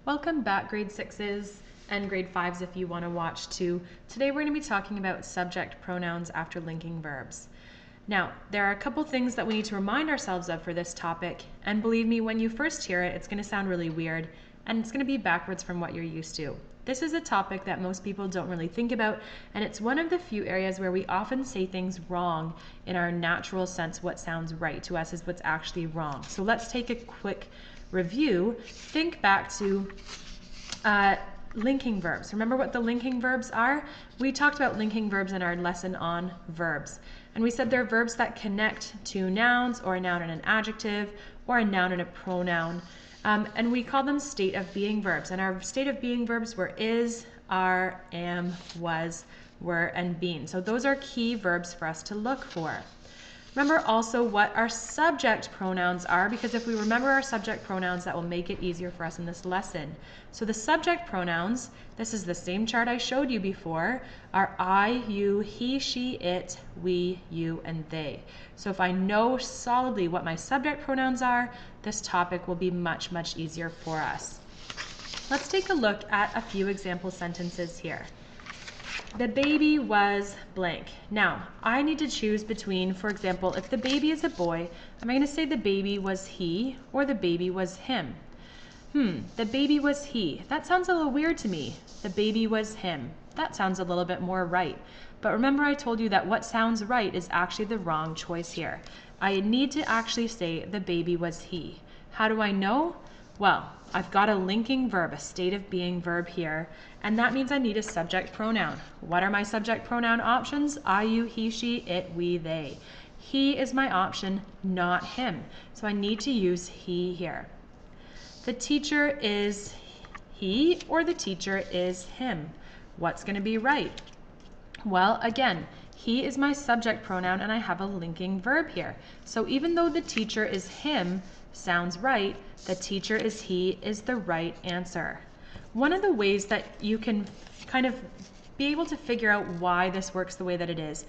Welcome back, grade 6s and grade 5s if you want to watch too. Today we're going to be talking about subject pronouns after linking verbs. Now, there are a couple things that we need to remind ourselves of for this topic, and believe me, when you first hear it, it's going to sound really weird, and it's going to be backwards from what you're used to. This is a topic that most people don't really think about, and it's one of the few areas where we often say things wrong in our natural sense. What sounds right to us is what's actually wrong. So let's take a quick review. Think back to linking verbs. Remember what the linking verbs are? We talked about linking verbs in our lesson on verbs. And we said they're verbs that connect to nouns, or a noun and an adjective, or a noun and a pronoun. And we call them state of being verbs. And our state of being verbs were is, are, am, was, were, and been. So those are key verbs for us to look for. Remember also what our subject pronouns are, because if we remember our subject pronouns, that will make it easier for us in this lesson. So the subject pronouns, this is the same chart I showed you before, are I, you, he, she, it, we, you, and they. So if I know solidly what my subject pronouns are, this topic will be much, much easier for us. Let's take a look at a few example sentences here. The baby was blank. Now, I need to choose between, for example, if the baby is a boy, am I going to say the baby was he or the baby was him? The baby was he. That sounds a little weird to me. The baby was him. That sounds a little bit more right. But remember I told you that what sounds right is actually the wrong choice here. I need to actually say the baby was he. How do I know? Well, I've got a linking verb, a state of being verb here, and that means I need a subject pronoun. What are my subject pronoun options? I, you, he, she, it, we, they. He is my option, not him. So I need to use he here. The teacher is he or the teacher is him. What's going to be right? Well, again, he is my subject pronoun and I have a linking verb here. So even though the teacher is him sounds right, the teacher is he is the right answer. One of the ways that you can kind of be able to figure out why this works the way that it is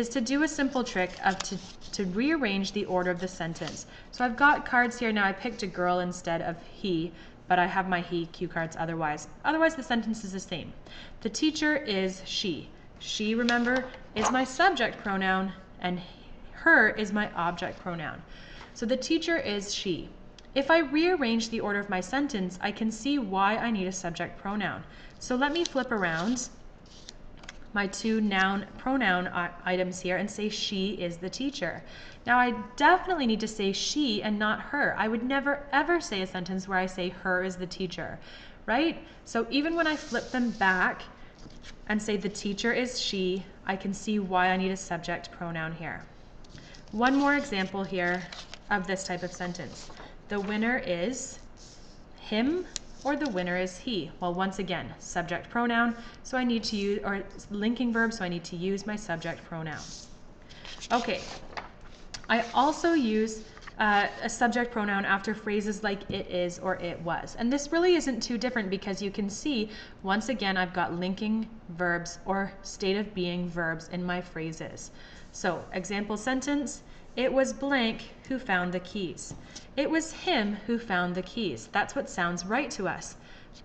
to do a simple trick of to rearrange the order of the sentence. So I've got cards here now. I picked a girl instead of he, but I have my he cue cards otherwise. Otherwise the sentence is the same. The teacher is she. She, remember, is my subject pronoun and her is my object pronoun. So the teacher is she. If I rearrange the order of my sentence, I can see why I need a subject pronoun. So let me flip around my two noun pronoun items here and say she is the teacher. Now I definitely need to say she and not her. I would never ever say a sentence where I say her is the teacher, right? So even when I flip them back and say the teacher is she, I can see why I need a subject pronoun here. One more example here of this type of sentence. The winner is him or the winner is he. Well, once again, subject pronoun, so I need to use, or linking verb, so I need to use my subject pronoun. Okay, I also use a subject pronoun after phrases like it is or it was. And this really isn't too different because you can see, once again, I've got linking verbs or state of being verbs in my phrases. So, example sentence, it was blank who found the keys. It was him who found the keys. That's what sounds right to us.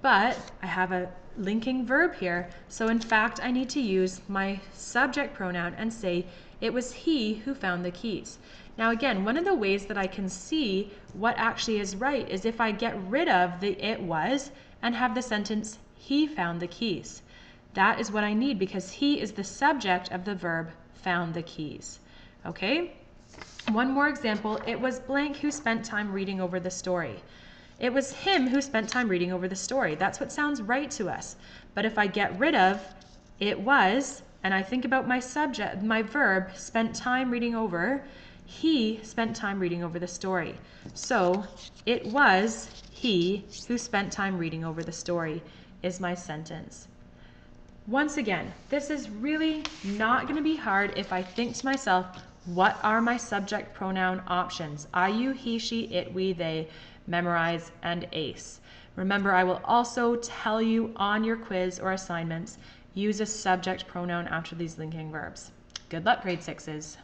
But I have a linking verb here, so in fact I need to use my subject pronoun and say it was he who found the keys. Now again, one of the ways that I can see what actually is right is if I get rid of the it was and have the sentence he found the keys. That is what I need because he is the subject of the verb found the keys. Okay? One more example, it was blank who spent time reading over the story. It was him who spent time reading over the story. That's what sounds right to us. But if I get rid of it was, and I think about my subject, my verb, spent time reading over, he spent time reading over the story. So it was he who spent time reading over the story is my sentence. Once again, this is really not going to be hard if I think to myself, what are my subject pronoun options? I, you, he, she, it, we, they, memorize, and ace. Remember, I will also tell you on your quiz or assignments, use a subject pronoun after these linking verbs. Good luck, grade 6s.